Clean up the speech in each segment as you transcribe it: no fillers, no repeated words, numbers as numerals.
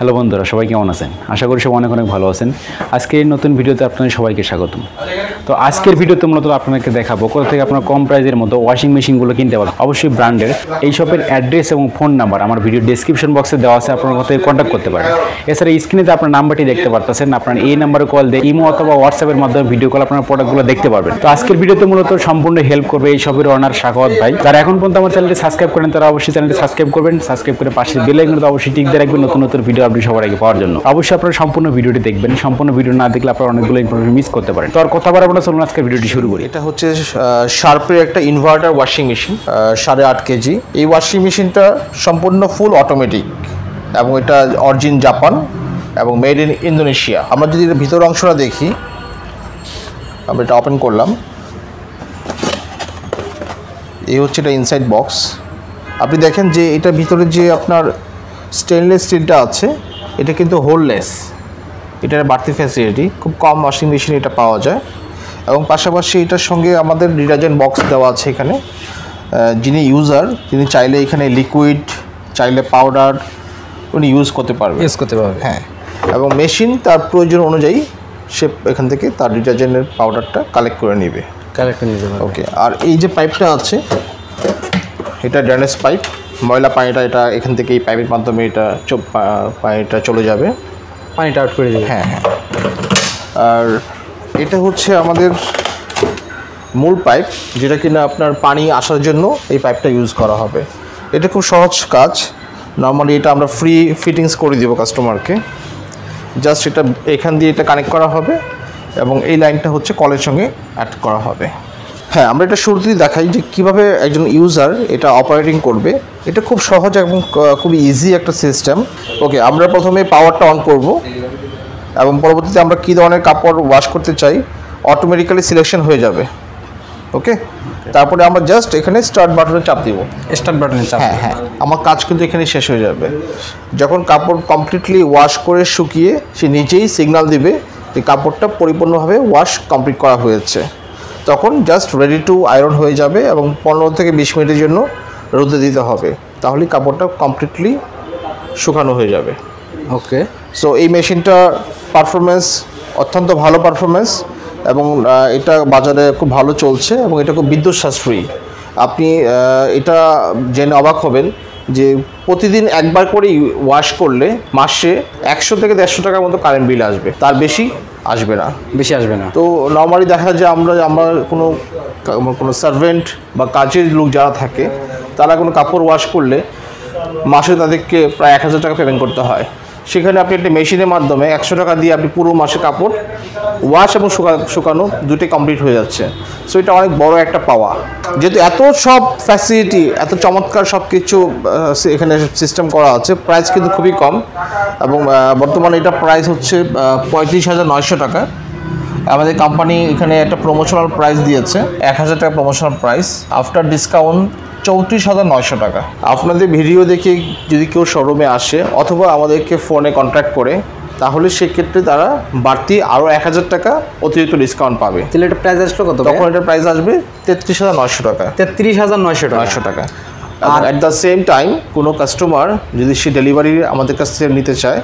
Hello বন্ধুরা, সবাই কেমন আছেন? আশা করি সবাই অনেক ভালো আছেন। আজকের নতুন ভিডিওতে আপনাদের সবাইকে স্বাগতম। তো আজকের ভিডিওতে মূলত আপনাদেরকে দেখাবো কোথা থেকে আপনারা কম প্রাইসের মতো ওয়াশিং মেশিনগুলো কিনতে পারবেন, অবশ্যই ব্র্যান্ডের। এই শপের অ্যাড্রেস এবং ফোন নাম্বার আমার ভিডিও ডেসক্রিপশন বক্সে দেওয়া আছে, আপনার কোথায় কন্ট্যাক্ট করতে পারেন। এছাড়া স্ক্রিনে যে আপনার নাম্বারটি দেখতে পারতেছেন, আপনার এই নাম্বারে কল দিয়ে ইমো অথবা হোয়াটসঅ্যাপের মাধ্যমে ভিডিও কল আপনার প্রোডাক্টগুলো দেখতে পারবেন। তো আজকের ভিডিওতে মূলত সম্পূর্ণ হেল্প করবে এই শপের ওনার সাখাওয়াত ভাই। যারা এখন পর্যন্ত আমার চ্যানেলটি সাবস্ক্রাইব করেন তারা অবশ্যই চ্যানেলটি সাবস্ক্রাইব করবেন। সাবস্ক্রাইব করে পাশে বেল আইকনটা অবশ্যই টিক দিয়ে রাখবেন নতুন নতুন ভিডিও আপনি সবার আগে পাওয়ার জন্য। অবশ্যই আপনারা সম্পূর্ণ ভিডিওটি দেখবেন। সম্পূর্ণ ভিডিও না দেখলে আপনারা অনেকগুলো ইনফরমেশন মিস করতে পারেন। তো আর কথা বলার পরে চলুন আজকে ভিডিওটি শুরু করি। এটা হচ্ছে শার্পের একটা ইনভার্টার ওয়াশিং মেশিন, 8.5 কেজি। এই ওয়াশিং মেশিনটা সম্পূর্ণ ফুল অটোমেটিক এবং এটা অরিজিন জাপান এবং মেড ইন ইন্দোনেশিয়া। আমরা যদি এর ভিতর অংশটা দেখি, আমরা এটা ওপেন করলাম, এই হচ্ছে এটা ইনসাইড বক্স। আপনি দেখেন যে এটার ভিতরে যে আপনার স্টেনলেস স্টিলটা আছে এটা কিন্তু হোললেস, এটার বাড়তি ফ্যাসিলিটি খুব কম ওয়াশিং মেশিন এটা পাওয়া যায়। এবং পাশাপাশি এটার সঙ্গে আমাদের ডিটারজেন্ট বক্স দেওয়া আছে এখানে। যিনি ইউজার তিনি চাইলে এখানে লিকুইড, চাইলে পাউডার উনি ইউজ করতে পারবে। হ্যাঁ, এবং মেশিন তার প্রয়োজন অনুযায়ী সে এখান থেকে তার ডিটারজেন্টের পাউডারটা কালেক্ট করে নেবে। ওকে, আর এই যে পাইপটা আছে এটা ড্রেনেজ পাইপ, ময়লা পানিটা এটা এখান থেকে এই পাইপের মাধ্যমে এটা পানিটা চলে যাবে, পানিটা আউট করে দেবে। হ্যাঁ হ্যাঁ। আর এটা হচ্ছে আমাদের মূল পাইপ, যেটা কিনা আপনার পানি আসার জন্য এই পাইপটা ইউজ করা হবে। এটা খুব সহজ কাজ। নর্মালি এটা আমরা ফ্রি ফিটিংস করে দিব কাস্টমারকে। জাস্ট এটা এখান দিয়ে এটা কানেক্ট করা হবে এবং এই লাইনটা হচ্ছে কলের সঙ্গে অ্যাড করা হবে। হ্যাঁ, আমরা এটা শুরুতেই দেখাই যে কীভাবে একজন ইউজার এটা অপারেটিং করবে। এটা খুব সহজ এবং খুব ইজি একটা সিস্টেম। ওকে, আমরা প্রথমে পাওয়ারটা অন করব এবং পরবর্তীতে আমরা কী ধরনের কাপড় ওয়াশ করতে চাই অটোমেটিক্যালি সিলেকশন হয়ে যাবে। ওকে, তারপরে আমরা জাস্ট এখানে স্টার্ট বাটনে চাপ দিব। স্টার্ট বাটনে চাপ, হ্যাঁ হ্যাঁ, আমার কাজ কিন্তু এখানে শেষ হয়ে যাবে। যখন কাপড় কমপ্লিটলি ওয়াশ করে শুকিয়ে সে নিজেই সিগন্যাল দিবে যে কাপড়টা পরিপূর্ণভাবে ওয়াশ কমপ্লিট করা হয়েছে, তখন জাস্ট রেডি টু আয়রন হয়ে যাবে এবং 15 থেকে 20 মিনিটের জন্য রোদে দিতে হবে, তাহলে কাপড়টা কমপ্লিটলি শুকানো হয়ে যাবে। ওকে, সো এই মেশিনটা পারফরমেন্স অত্যন্ত ভালো পারফরমেন্স এবং এটা বাজারে খুব ভালো চলছে এবং এটা খুব বিদ্যুৎ সাশ্রয়ী। আপনি এটা জেনে অবাক হবেন যে প্রতিদিন একবার করে ওয়াশ করলে মাসে 100 থেকে 150 টাকার মতো কারেন্ট বিল আসবে, তার বেশি আসবে না। তো নর্মালি দেখা যায় আমরা কোনো সার্ভেন্ট বা কাজের লোক যারা থাকে তারা কোনো কাপড় ওয়াশ করলে মাসে তাদেরকে প্রায় 1000 টাকা পেমেন্ট করতে হয়। সেখানে আপনি একটা মেশিনের মাধ্যমে 100 টাকা দিয়ে আপনি পুরো মাসে কাপড় ওয়াশ এবং শুকানো দুটোই কমপ্লিট হয়ে যাচ্ছে। সো এটা অনেক বড় একটা পাওয়া, যেহেতু এত সব ফ্যাসিলিটি, এত চমৎকার সব কিছু এখানে সিস্টেম করা আছে। প্রাইস কিন্তু খুবই কম এবং বর্তমানে এটা প্রাইস হচ্ছে 35,900 টাকা। আমাদের কোম্পানি এখানে একটা প্রমোশনাল প্রাইস দিয়েছে, 1000 টাকা প্রমোশনাল প্রাইস। আফটার ডিসকাউন্ট 34,900 টাকা। আপনাদের ভিডিও দেখে যদি কেউ শোরুমে আসে অথবা আমাদেরকে ফোনে কন্ট্যাক্ট করে, তাহলে সেক্ষেত্রে তারা বাড়তি আরও 1000 টাকা অতিরিক্ত ডিসকাউন্ট পাবে। তাহলে এটা প্রাইস আসলো কত? তখন এটার প্রাইস আসবে 33,900 টাকা। 33,900 টাকা। আর অ্যাট দ্য সেম টাইম কোনো কাস্টমার যদি সে ডেলিভারি আমাদের কাছ থেকে নিতে চায়,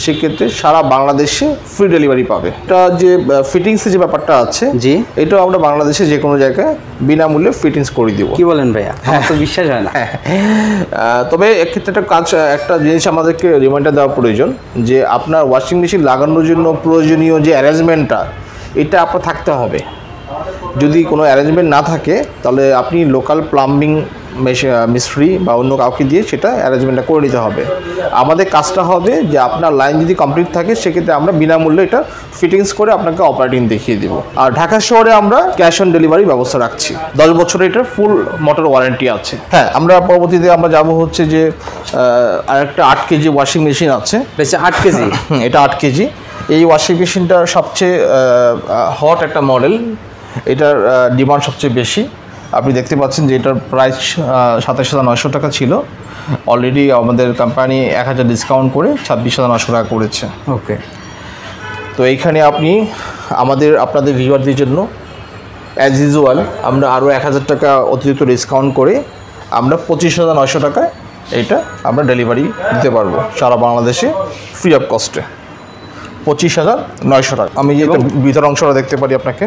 সেক্ষেত্রে সারা বাংলাদেশে ফ্রি ডেলিভারি পাবে। এটা যে ফিটিংসের যে ব্যাপারটা আছে, জি, এটাও আমরা বাংলাদেশে যে কোনো জায়গায় বিনামূল্যে ফিটিংস করে দিব। কি বলেন ভাইয়া? তো বিশ্বাস হয় না। তবে এক্ষেত্রে একটা জিনিস আমাদেরকে রিমাইন্ডার দেওয়া প্রয়োজন যে আপনার ওয়াশিং মেশিন লাগানোর জন্য প্রয়োজনীয় যে অ্যারেঞ্জমেন্টটা, এটা আপনার থাকতে হবে। যদি কোনো অ্যারেঞ্জমেন্ট না থাকে তাহলে আপনি লোকাল প্লাম্বিং মিস্ত্রি বা অন্য কাউকে দিয়ে সেটা অ্যারেঞ্জমেন্টটা করে নিতে হবে। আমাদের কাজটা হবে যে আপনার লাইন যদি কমপ্লিট থাকে সেক্ষেত্রে আমরা বিনামূল্যে এটা ফিটিংস করে আপনাকে অপারেটিং দেখিয়ে দেবো। আর ঢাকা শহরে আমরা ক্যাশ অন ডেলিভারি ব্যবস্থা রাখছি। 10 বছরের এটার ফুল মোটর ওয়ারেন্টি আছে। হ্যাঁ, আমরা পরবর্তীতে আমরা যাব হচ্ছে যে আরেকটা 8 কেজি ওয়াশিং মেশিন আছে। 8 কেজি? এটা 8 কেজি। এই ওয়াশিং মেশিনটা সবচেয়ে হট একটা মডেল, এটার ডিমান্ড সবচেয়ে বেশি। আপনি দেখতে পাচ্ছেন যে এটার প্রাইস 27,900 টাকা ছিল, অলরেডি আমাদের কোম্পানি 1000 ডিসকাউন্ট করে 26,900 টাকা করেছে। ওকে, তো এইখানে আপনি আপনাদের ভিউয়ারদের জন্য অ্যাজ ইউজুয়াল আমরা আরও 1000 টাকা অতিরিক্ত ডিসকাউন্ট করে আমরা 25,900 টাকায় এইটা আমরা ডেলিভারি দিতে পারবো সারা বাংলাদেশে ফ্রি অফ কস্টে 25,900 টাকা। আমি যে ভিতরের অংশটা দেখতে পারি আপনাকে,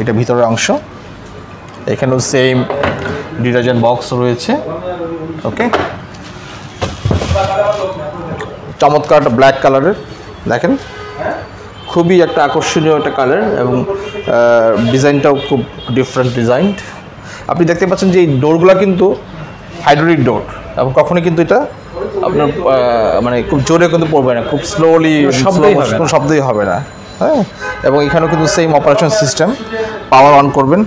এটা ভিতরের অংশ, এখানেও সেম ডিটারজেন্ট বক্স রয়েছে। ওকে, চমৎকার একটা ব্ল্যাক কালারের, দেখেন খুবই একটা আকর্ষণীয় একটা কালার এবং ডিজাইনটাও খুব ডিফারেন্ট ডিজাইন। আপনি দেখতে পাচ্ছেন যে এই ডোরগুলো কিন্তু হাইড্রোলিক ডোর এবং কখনোই কিন্তু এটা আপনার মানে খুব জোরে কিন্তু পড়বে না, খুব স্লোলি, কোনো শব্দই হবে না। হ্যাঁ, এবং এখানেও কিন্তু same operation system, power on করবেন,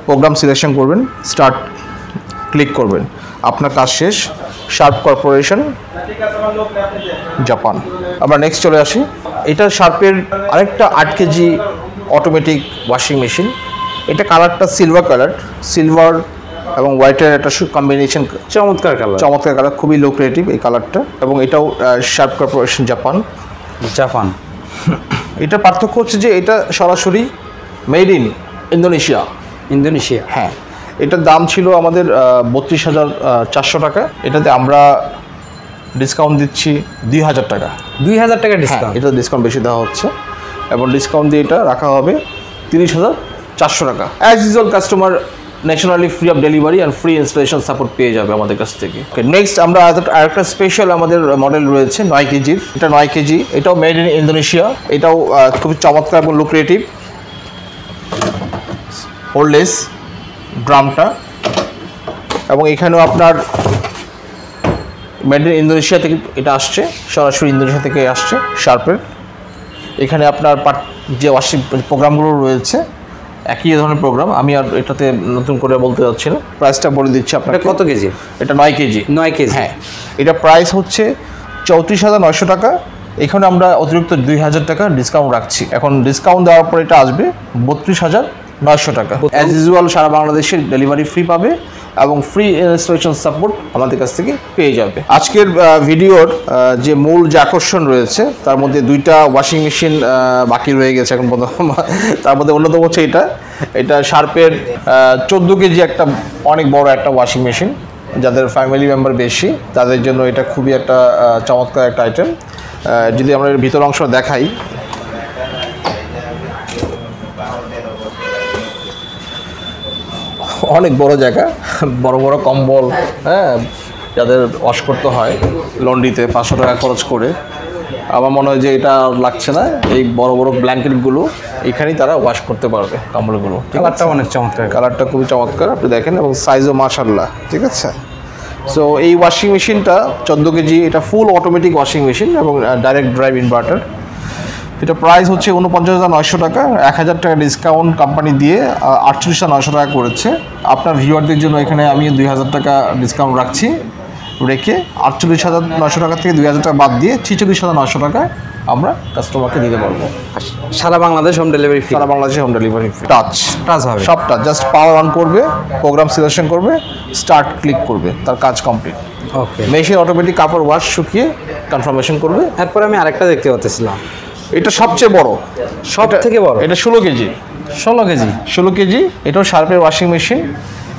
প্রোগ্রাম সিলেকশন করবেন, স্টার্ট ক্লিক করবেন, আপনার কাজ শেষ। Sharp corporation, Japan. আমরা নেক্সট চলে আসি, এটা শার্পের আরেকটা 8 কেজি অটোমেটিক ওয়াশিং মেশিন। এটা কালারটা সিলভার কালার, সিলভার এবং হোয়াইটের একটা কম্বিনেশন, চমৎকার কালার, চমৎকার কালার, খুবই লো ক্রিয়েটিভ এই কালারটা। এবং এটাও শার্প কর্পোরেশন, জাপান। এটার পার্থক্য হচ্ছে যে এটা সরাসরি মেড ইন ইন্দোনেশিয়া। হ্যাঁ, এটার দাম ছিল আমাদের 32,400 টাকা। এটাতে আমরা ডিসকাউন্ট দিচ্ছি 2,000 টাকা। 2,000 টাকা ডিসকাউন্ট, এটা ডিসকাউন্ট বেশি দেওয়া হচ্ছে এবং ডিসকাউন্ট দিয়ে এটা রাখা হবে 30,400 টাকা। As usual customer nationally free of delivery and free installation support পেয়ে যাবে আমাদের কাছ থেকে। নেক্সট আমরা আরেকটা স্পেশাল আমাদের মডেল রয়েছে 9 কেজির। এটা 9 কেজি, এটাও মেড ইন ইন্দোনেশিয়া। এটাও খুব চমৎকার এবং লুক্রেটিভ, হোল্ডলেস ড্রামটা। এবং এখানেও আপনার মেড ইন ইন্দোনেশিয়া থেকে এটা আসছে, সরাসরি ইন্দোনেশিয়া থেকে আসছে শার্পের। এখানে আপনার যে ওয়াশিং প্রোগ্রামগুলো রয়েছে একই ধরনের প্রোগ্রাম, আমি আর এটাতে নতুন করে বলতে যাচ্ছি না। প্রাইসটা বলে দিচ্ছি আপনাকে। কত কেজি? এটা 9 কেজি। 9 কেজি, হ্যাঁ। এটা প্রাইস হচ্ছে 34,900 টাকা। এখানে আমরা অতিরিক্ত 2,000 টাকা ডিসকাউন্ট রাখছি। এখন ডিসকাউন্ট দেওয়ার পর এটা আসবে 32,900 টাকা। অ্যাজ ইউজুয়াল সারা বাংলাদেশে ডেলিভারি ফ্রি পাবে এবং ফ্রি ইনস্টলেশন সাপোর্ট আমাদের কাছ থেকে পেয়ে যাবে। আজকের ভিডিওর যে মূল যে আকর্ষণ রয়েছে তার মধ্যে 2টা ওয়াশিং মেশিন বাকি রয়ে গেছে এখন পর্যন্ত। তার মধ্যে অন্যতম হচ্ছে এটা শার্পের 14 কেজি একটা অনেক বড় একটা ওয়াশিং মেশিন। যাদের ফ্যামিলি মেম্বার বেশি তাদের জন্য এটা খুবই একটা চমৎকার একটা আইটেম। যদি আমরা এর ভিতর অংশ দেখাই, অনেক বড় জায়গা, বড় বড় কম্বল, হ্যাঁ, যাদের ওয়াশ করতে হয় লন্ড্রিতে 500 টাকা খরচ করে, আমার মনে হয় যে এটা লাগছে না। এই বড় বড় ব্ল্যাঙ্কেটগুলো এখানেই তারা ওয়াশ করতে পারবে, কম্বলগুলো। কালারটা অনেক চমৎকার, কালারটা খুবই চমৎকার, আপনি দেখেন, এবং সাইজও মাশাআল্লাহ, ঠিক আছে। সো এই ওয়াশিং মেশিনটা 14 কেজি, এটা ফুল অটোমেটিক ওয়াশিং মেশিন এবং ডাইরেক্ট ড্রাইভ ইনভার্টার। এটা প্রাইস হচ্ছে 49,900 টাকা। 1,000 টাকা ডিসকাউন্ট কোম্পানি দিয়ে 48,900 টাকা করেছে। আপনার ভিউয়ারদের জন্য এখানে আমি 2,000 টাকা ডিসকাউন্ট রাখছি, রেখে 48,900 টাকা থেকে 2,000 টাকা বাদ দিয়ে 46,900 টাকা আমরা কাস্টমারকে দিতে পারবো। সারা বাংলাদেশ হোম ডেলিভারি ফ্রি। সারা বাংলাদেশে হোম ডেলিভারি ফ্রি। টাচ হবে, সব টাচ, জাস্ট পাওয়ার অন করবে, প্রোগ্রাম সিলেকশন করবে, স্টার্ট ক্লিক করবে, তার কাজ কমপ্লিট। ওকে, মেশিন অটোমেটিক কাপড় ওয়াশ শুকিয়ে কনফার্মেশন করবে। এরপরে আমি আরেকটা দেখতে পাচ্ছিলাম, এটা সবচেয়ে বড়, সব থেকে বড়। এটা 16 কেজি। 16 কেজি। এটাও শার্পের ওয়াশিং মেশিন।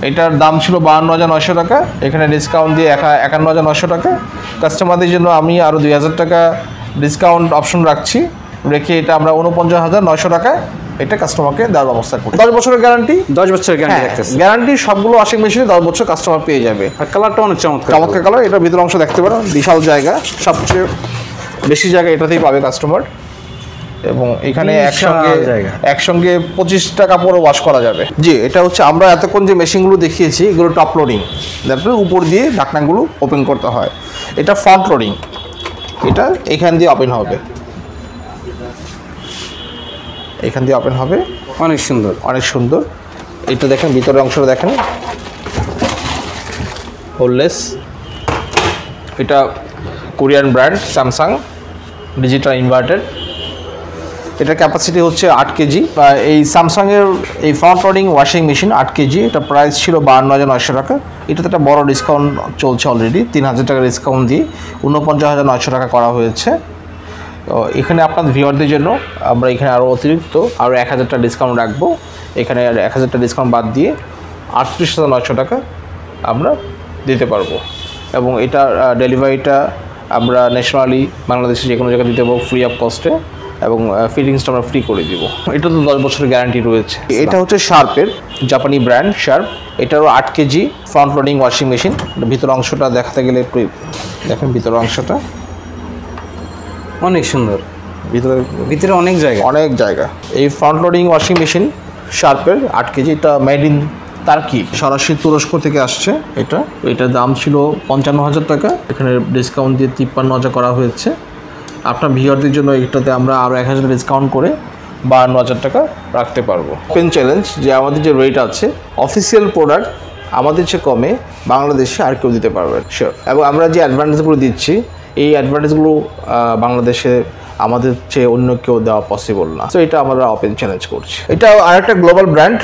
এটার দাম ছিল 52,900 টাকা, এখানে ডিসকাউন্ট দিয়ে 51,900 টাকা। কাস্টমারদের জন্য আমি আরও 2,000 টাকা ডিসকাউন্ট অপশন রাখছি, রেখে এটা আমরা 49,900 টাকায় এটা কাস্টমারকে দেওয়ার ব্যবস্থা করি। 10 বছরের গ্যারান্টি, 10 বছরের গ্যারান্টি, গ্যারান্টি সবগুলো ওয়াশিং মেশিনে 10 বছর কাস্টমার পেয়ে যাবে। আর কালারটা অনেক চমৎকার, চমৎকার কালার। এটার ভিতর অংশ দেখতে পারো, বিশাল জায়গা, সবচেয়ে বেশি জায়গা এটাতেই পাবে কাস্টমার। এবং এখানে একসঙ্গে 25টা কাপড় ওয়াশ করা যাবে। জি, এটা হচ্ছে আমরা এতক্ষণ যে মেশিনগুলো দেখিয়েছি এগুলো টপ লোডিং, তারপরে উপর দিয়ে ঢাকনাগুলো ওপেন করতে হয়। এটা ফ্রন্ট লোডিং, এটা এখান দিয়ে ওপেন হবে, এখান দিয়ে ওপেন হবে। অনেক সুন্দর, অনেক সুন্দর। এটা দেখেন, ভিতরের অংশটা দেখেন, হোল্ডলেস। এটা Korean brand Samsung digital inverter. এটার ক্যাপাসিটি হচ্ছে 8 কেজি। এই স্যামসাংয়ের এই front loading washing machine 8 kg, এটা প্রাইস ছিল 52,900 টাকা। এটাতে একটা বড় ডিসকাউন্ট চলছে অলরেডি, 3,000 টাকা ডিসকাউন্ট দিয়ে 49,900 টাকা করা হয়েছে। তো এখানে আপনাদের ভিউয়ারদের জন্য আমরা এখানে আরও অতিরিক্ত আরও 1,000 টাকা ডিসকাউন্ট রাখবো। এখানে 1,000 টাকা ডিসকাউন্ট বাদ দিয়ে 38,900 টাকা আমরা দিতে পারবো। এবং এটা ডেলিভারিটা আমরা ন্যাশনালি বাংলাদেশে যে কোনো জায়গায় দিতে পারবো ফ্রি অফ কস্টে, এবং ফিটিংসটা আমরা ফ্রি করে দিব। এটা তো 10 বছরের গ্যারান্টি রয়েছে। এটা হচ্ছে শার্পের, জাপানি ব্র্যান্ড শার্প। এটারও 8 KG front loading washing machine. ভিতর অংশটা দেখাতে গেলে একটু দেখেন, ভিতর অংশটা অনেক সুন্দর, ভিতরে অনেক জায়গা। এই ফ্রন্ট লোডিং ওয়াশিং মেশিন শার্পের 8 কেজি, এটা মেড ইন টার্কি, সরাসরি তুরস্ক থেকে আসছে। এটার দাম ছিল 55,000 টাকা, এখানে ডিসকাউন্ট দিয়ে 53,000 করা হয়েছে। আপনার ভিউয়ারদের জন্য এটাতে আমরা আরও 1,000 ডিসকাউন্ট করে 52,000 টাকা রাখতে পারবো। ওপেন চ্যালেঞ্জ যে আমাদের যে রেট আছে, অফিসিয়াল প্রোডাক্ট আমাদের চেয়ে কমে বাংলাদেশে আর কেউ দিতে পারবে শিওর। এবং আমরা যে অ্যাডভান্টেজগুলো দিচ্ছি, এই অ্যাডভান্টেজগুলো বাংলাদেশে আমাদের চেয়ে অন্য কেউ দেওয়া পসিবল না। তো এটা আমরা ওপেন চ্যালেঞ্জ করছি। এটা আরেকটা গ্লোবাল ব্র্যান্ড,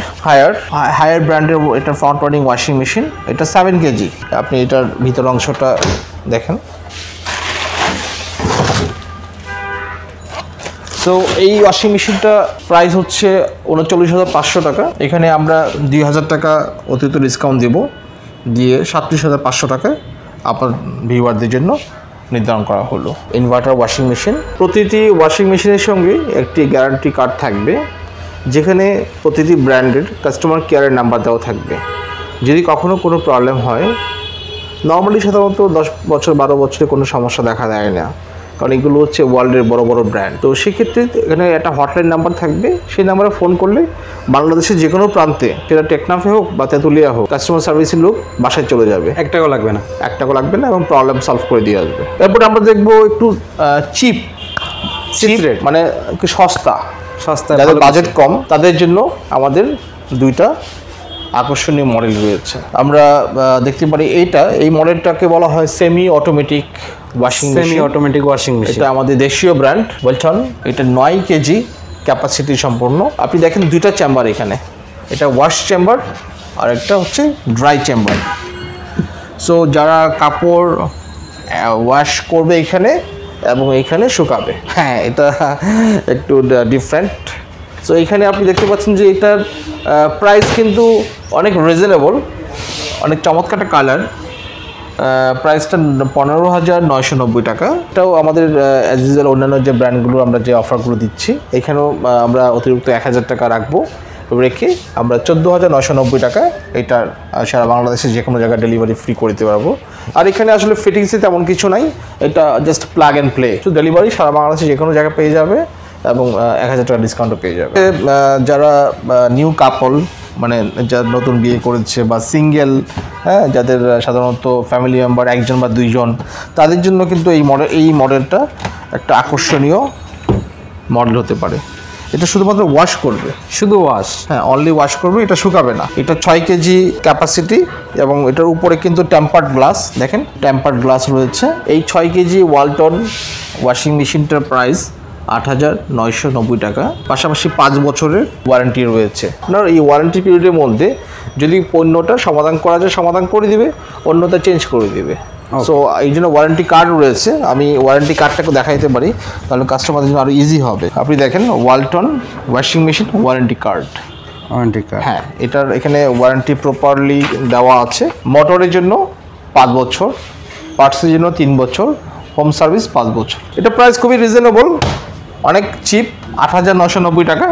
হায়ার ব্র্যান্ডের এটা ফ্রন্ট লোডিং ওয়াশিং মেশিন। এটা 7 কেজি। আপনি এটার ভিতর অংশটা দেখেন। সো এই ওয়াশিং মেশিনটা প্রাইস হচ্ছে 39,500 টাকা। এখানে আমরা 2,000 টাকা অতিরিক্ত ডিসকাউন্ট দেবো, দিয়ে 37,500 টাকায় আপনার ভিউয়ারদের জন্য নির্ধারণ করা হলো। ইনভার্টার ওয়াশিং মেশিন, প্রতিটি ওয়াশিং মেশিনের সঙ্গে একটি গ্যারান্টি কার্ড থাকবে, যেখানে প্রতিটি ব্র্যান্ডের কাস্টমার কেয়ারের নাম্বার দেওয়া থাকবে। যদি কখনও কোনো প্রবলেম হয়, নর্মালি সাধারণত 10 বছর 12 বছরে কোনো সমস্যা দেখা দেয় না, কারণ এগুলো হচ্ছে ওয়ার্ল্ডের বড় বড় ব্র্যান্ড। তো সেক্ষেত্রে এখানে একটা হটলাইন নাম্বার থাকবে, সেই নাম্বারে ফোন করলে বাংলাদেশের যে কোনো প্রান্তে, সেটা টেকনাফে হোক বা তেঁতুলিয়া হোক, কাস্টমার সার্ভিসের লোক বাসায় চলে যাবে। 1 টাকাও লাগবে না, এবং প্রবলেম সলভ করে দিয়ে আসবে। তারপরে আমরা দেখবো একটু চিপ রেট, মানে একটু সস্তা, যাদের বাজেট কম তাদের জন্য আমাদের 2টা আকর্ষণীয় মডেল রয়েছে। আমরা দেখতে পারি এই মডেলটাকে বলা হয় সেমি অটোমেটিক ওয়াশিং মেশিন। এটা আমাদের দেশীয় ব্র্যান্ড ওয়ালটন। এটা 9 কেজি ক্যাপাসিটি সম্পন্ন। আপনি দেখেন 2টা চেম্বার এখানে, এটা ওয়াশ চেম্বার আর একটা হচ্ছে ড্রাই চেম্বার। সো যারা কাপড় ওয়াশ করবে এখানে এবং এখানে শুকাবে, হ্যাঁ এটা একটু ডিফারেন্ট। সো এখানে আপনি দেখতে পাচ্ছেন যে এটার প্রাইস কিন্তু অনেক রিজনেবল, অনেক চমৎকার একটা কালার। প্রাইসটা 15,990 টাকা। এটাও আমাদের অ্যাজ ইউজুয়াল অন্যান্য যে ব্র্যান্ডগুলো আমরা যে অফারগুলো দিচ্ছি, এখানেও আমরা অতিরিক্ত 1,000 টাকা রাখবো, রেখে আমরা 14,990 টাকা এটার সারা বাংলাদেশে যে কোনো জায়গায় ডেলিভারি ফ্রি করে দিতে পারবো। আর এখানে আসলে ফিটিংসে তেমন কিছু নাই, এটা জাস্ট প্লাগ অ্যান্ড প্লে। তো ডেলিভারি সারা বাংলাদেশে যে কোনো জায়গায় পেয়ে যাবে, এবং 1,000 টাকা ডিসকাউন্টও পেয়ে যাবে। যারা নিউ কাপল, মানে যারা নতুন বিয়ে করেছে বা সিঙ্গেল, হ্যাঁ, যাদের সাধারণত ফ্যামিলি মেম্বার 1জন বা 2জন, তাদের জন্য কিন্তু এই মডেলটা একটা আকর্ষণীয় মডেল হতে পারে। এটা শুধুমাত্র ওয়াশ করবে, হ্যাঁ অনলি ওয়াশ করবে, এটা শুকাবে না। এটা 6 কেজি ক্যাপাসিটি, এবং এটার উপরে কিন্তু টেম্পার্ড গ্লাস, দেখেন টেম্পার্ড গ্লাস রয়েছে। এই 6 কেজি ওয়ালটন ওয়াশিং মেশিনটার প্রাইস 8,990 টাকা। পাশাপাশি 5 বছরের ওয়ারেন্টি রয়েছে। আপনার এই ওয়ারেন্টি পিরিয়ডের মধ্যে যদি পণ্যটা সমাধান করা যায়, সমাধান করে দিবে, অন্যটা চেঞ্জ করে দিবে। সো এই জন্য ওয়ারেন্টি কার্ড রয়েছে। আমি ওয়ারেন্টি কার্ডটাকে দেখাইতে পারি, তাহলে কাস্টমারদের জন্য আরও ইজি হবে। আপনি দেখেন Walton washing machine warranty card, হ্যাঁ এটার এখানে ওয়ারেন্টি প্রপারলি দেওয়া আছে। মোটরের জন্য 5 বছর, পার্টসের জন্য 3 বছর, হোম সার্ভিস 5 বছর। এটা প্রাইস খুবই রিজনেবল, অনেক চিপ, 8,990 টাকা।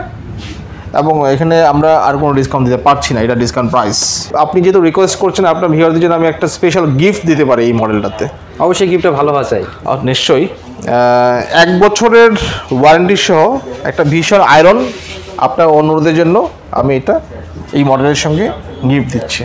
এবং এখানে আমরা আর কোনো ডিসকাউন্ট দিতে পারছি না, এটা ডিসকাউন্ট প্রাইস। আপনি যেহেতু রিকোয়েস্ট করছেন, আপনার ভিউয়ারদের জন্য আমি একটা স্পেশাল গিফট দিতে পারি এই মডেলটাতে। অবশ্যই গিফটটা ভালো হয় চাই। নিশ্চয়ই 1 বছরের ওয়ারেন্টি সহ একটা ভীষণ আয়রন আপনার অনুরোধের জন্য আমি এটা এই মডেলের সঙ্গে গিফট দিচ্ছি।